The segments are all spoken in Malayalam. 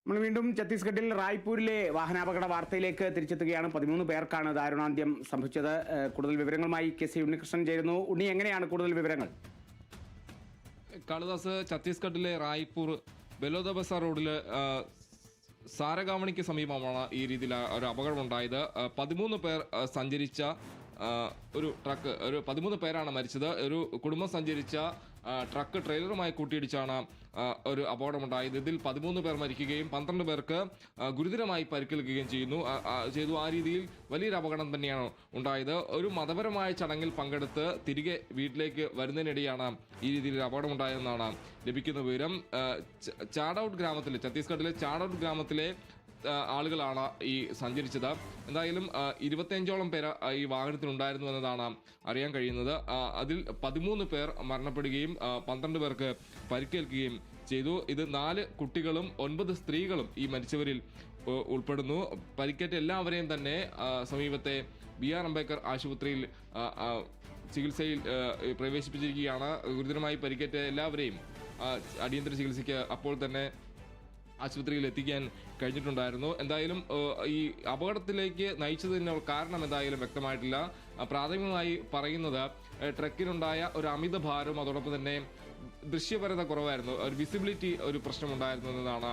നമ്മൾ വീണ്ടും ഛത്തീസ്ഗഡിൽ റായ്പൂരിലെ വാഹനാപകട വാർത്തയിലേക്ക് തിരിച്ചെത്തുകയാണ്. 13 പേർക്കാണ് ദാരുണാന്ത്യം സംഭവിച്ചത്. കൂടുതൽ വിവരങ്ങളുമായി KC ഉണ്ണികൃഷ്ണൻ ചേരുന്നു. ഉണ്ണി, എങ്ങനെയാണ് കൂടുതൽ വിവരങ്ങൾ? കാളിദാസ്, ഛത്തീസ്ഗഡിലെ റായ്പൂർ ബലോദബസ റോഡിൽ സാരഗാവണിക്ക് സമീപമാണ് ഈ രീതിയിൽ ഒരു അപകടമുണ്ടായത്. 13 പേർ സഞ്ചരിച്ച ഒരു ട്രക്ക്, 13 പേരാണ് മരിച്ചത്. ഒരു കുടുംബം സഞ്ചരിച്ച ട്രക്ക് ട്രെയിലറുമായി കൂട്ടിയിടിച്ചാണ് ഒരു അപകടമുണ്ടായത്. ഇതിൽ 13 പേർ മരിക്കുകയും 12 പേർക്ക് ഗുരുതരമായി പരിക്കേൽക്കുകയും ചെയ്തു. ആ രീതിയിൽ വലിയൊരു അപകടം തന്നെയാണ് ഉണ്ടായത്. ഒരു മതപരമായ ചടങ്ങിൽ പങ്കെടുത്ത് തിരികെ വീട്ടിലേക്ക് വരുന്നതിനിടെയാണ് ഈ രീതിയിൽ അപകടമുണ്ടായതെന്നാണ് ലഭിക്കുന്ന വിവരം. ചാഡൌട്ട് ഗ്രാമത്തിലെ, ഛത്തീസ്ഗഡിലെ ചാഡൌട്ട് ഗ്രാമത്തിലെ ആളുകളാണ് ഈ സഞ്ചരിച്ചത്. എന്തായാലും 25ഓളം പേര് ഈ വാഹനത്തിലുണ്ടായിരുന്നു എന്നതാണ് അറിയാൻ കഴിയുന്നത്. അതിൽ 13 പേർ മരണപ്പെടുകയും 12 പേർക്ക് പരിക്കേൽക്കുകയും ചെയ്തു. ഇത് 4 കുട്ടികളും 9 സ്ത്രീകളും ഈ മരിച്ചവരിൽ ഉൾപ്പെടുന്നു. പരിക്കേറ്റ എല്ലാവരെയും തന്നെ സമീപത്തെ BR അംബേദ്കർ ആശുപത്രിയിൽ ചികിത്സയിൽ പ്രവേശിപ്പിച്ചിരിക്കുകയാണ്. ഗുരുതരമായി പരിക്കേറ്റ എല്ലാവരെയും അടിയന്തര ചികിത്സയ്ക്ക് അപ്പോൾ തന്നെ ആശുപത്രിയിൽ എത്തിക്കാൻ കഴിഞ്ഞിട്ടുണ്ടായിരുന്നു. എന്തായാലും ഈ അപകടത്തിലേക്ക് നയിച്ചതിന് കാരണം എന്തായാലും വ്യക്തമായിട്ടില്ല. പ്രാഥമികമായി പറയുന്നത് ട്രക്കിനുണ്ടായ ഒരു അമിത ഭാരവും അതോടൊപ്പം തന്നെ ദൃശ്യപരത കുറവായിരുന്നു, ഒരു വിസിബിലിറ്റി ഒരു പ്രശ്നമുണ്ടായിരുന്നു എന്നതാണ്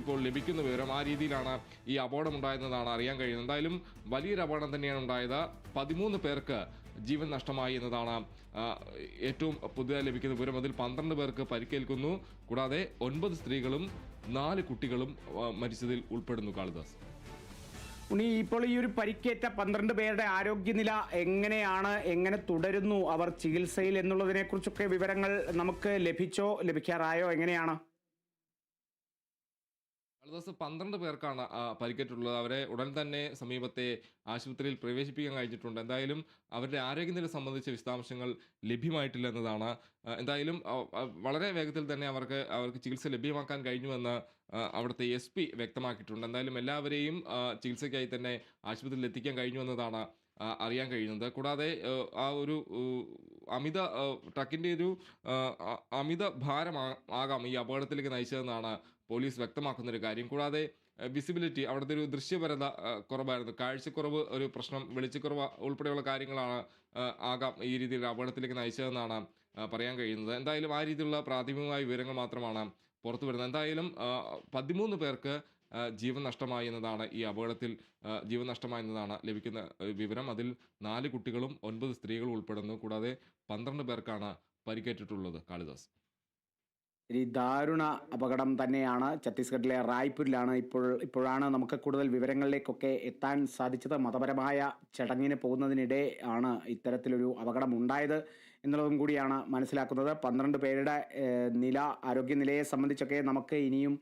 ഇപ്പോൾ ലഭിക്കുന്ന വിവരം. ആ രീതിയിലാണ് ഈ അപകടം ഉണ്ടായതെന്നാണ് അറിയാൻ കഴിയുന്നത്. എന്തായാലും വലിയൊരു അപകടം തന്നെയാണ് ഉണ്ടായത്. 13 പേർക്ക് ജീവൻ നഷ്ടമായി എന്നതാണ് ഏറ്റവും പുതുതായി ലഭിക്കുന്ന വിവരം. അതിൽ 12 പേർക്ക് പരിക്കേൽക്കുന്നു. കൂടാതെ 9 സ്ത്രീകളും 4 കുട്ടികളും മരിച്ചതിൽ ഉൾപ്പെടുന്നു. കാളിദാസ്, ഉണ്ണി, ഇപ്പോൾ ഈ ഒരു പരിക്കേറ്റ 12 പേരുടെ ആരോഗ്യനില എങ്ങനെ തുടരുന്നു, അവർ ചികിത്സയിൽ എന്നുള്ളതിനെ കുറിച്ചൊക്കെ വിവരങ്ങൾ നമുക്ക് ലഭിക്കാറായോ? എങ്ങനെയാണ്? കാളിദാസ്, 12 പേർക്കാണ് പരിക്കേറ്റുള്ളത്. അവരെ ഉടൻ തന്നെ സമീപത്തെ ആശുപത്രിയിൽ പ്രവേശിപ്പിക്കാൻ കഴിഞ്ഞിട്ടുണ്ട്. എന്തായാലും അവരുടെ ആരോഗ്യനില സംബന്ധിച്ച വിശദാംശങ്ങൾ ലഭ്യമായിട്ടില്ല എന്നതാണ്. എന്തായാലും വളരെ വേഗത്തിൽ തന്നെ അവർക്ക് ചികിത്സ ലഭ്യമാക്കാൻ കഴിഞ്ഞുവെന്ന് അവിടുത്തെ SP വ്യക്തമാക്കിയിട്ടുണ്ട്. എന്തായാലും എല്ലാവരെയും ചികിത്സയ്ക്കായി തന്നെ ആശുപത്രിയിൽ എത്തിക്കാൻ കഴിഞ്ഞുവെന്നതാണ് അറിയാൻ കഴിയുന്നത്. കൂടാതെ ആ ഒരു ട്രക്കിൻ്റെ ഒരു അമിത ഭാരമാകാം ഈ അപകടത്തിലേക്ക് നയിച്ചതെന്നാണ് പോലീസ് വ്യക്തമാക്കുന്നൊരു കാര്യം. കൂടാതെ വിസിബിലിറ്റി, അവിടുത്തെ ഒരു ദൃശ്യപരത കുറവായിരുന്നു, കാഴ്ചക്കുറവ് ഒരു പ്രശ്നം, വെളിച്ചക്കുറവ് ഉൾപ്പെടെയുള്ള കാര്യങ്ങളാണ് ആകാം ഈ രീതിയിൽ അപകടത്തിലേക്ക് നയിച്ചതെന്നാണ് പറയാൻ കഴിയുന്നത്. എന്തായാലും ആ രീതിയിലുള്ള പ്രാഥമികമായ വിവരങ്ങൾ മാത്രമാണ് പുറത്തു വരുന്നത്. എന്തായാലും 13 പേർക്ക് ജീവൻ നഷ്ടമായി എന്നതാണ് ഈ അപകടത്തിൽ ജീവൻ നഷ്ടമായി എന്നതാണ് ലഭിക്കുന്ന വിവരം. അതിൽ 4 കുട്ടികളും 9 സ്ത്രീകളും ഉൾപ്പെടുന്നു. കൂടാതെ 12 പേർക്കാണ് പരിക്കേറ്റിട്ടുള്ളത്. കാളിദാസ്, ഈ ദാരുണ അപകടം തന്നെയാണ്. ഛത്തീസ്ഗഡിലെ റായ്പൂരിലാണ് ഇപ്പോഴാണ് നമുക്ക് കൂടുതൽ വിവരങ്ങളിലേക്കൊക്കെ എത്താൻ സാധിച്ചത്. മതപരമായ ചടങ്ങിന് പോകുന്നതിനിടെ ആണ് ഇത്തരത്തിലൊരു അപകടം ഉണ്ടായത് എന്നുള്ളതും കൂടിയാണ് മനസ്സിലാക്കുന്നത്. 12 പേരുടെ ആരോഗ്യനിലയെ സംബന്ധിച്ചൊക്കെ നമുക്ക് ഇനിയും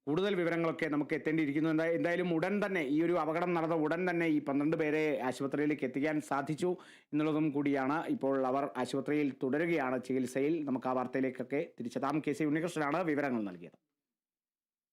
കൂടുതൽ വിവരങ്ങളൊക്കെ നമുക്ക് എത്തേണ്ടിയിരിക്കുന്നു. എന്തായാലും ഉടൻ തന്നെ ഈ ഒരു അപകടം നടന്ന ഉടൻ തന്നെ ഈ 12 പേരെ ആശുപത്രിയിലേക്ക് എത്തിക്കാൻ സാധിച്ചു എന്നുള്ളതും കൂടിയാണ്. ഇപ്പോൾ അവർ ആശുപത്രിയിൽ തുടരുകയാണ് ചികിത്സയിൽ. നമുക്ക് ആ വാർത്തയിലേക്കൊക്കെ തിരിച്ചെത്താം. KC ഉണ്ണികൃഷ്ണനാണ് വിവരങ്ങൾ നൽകിയത്.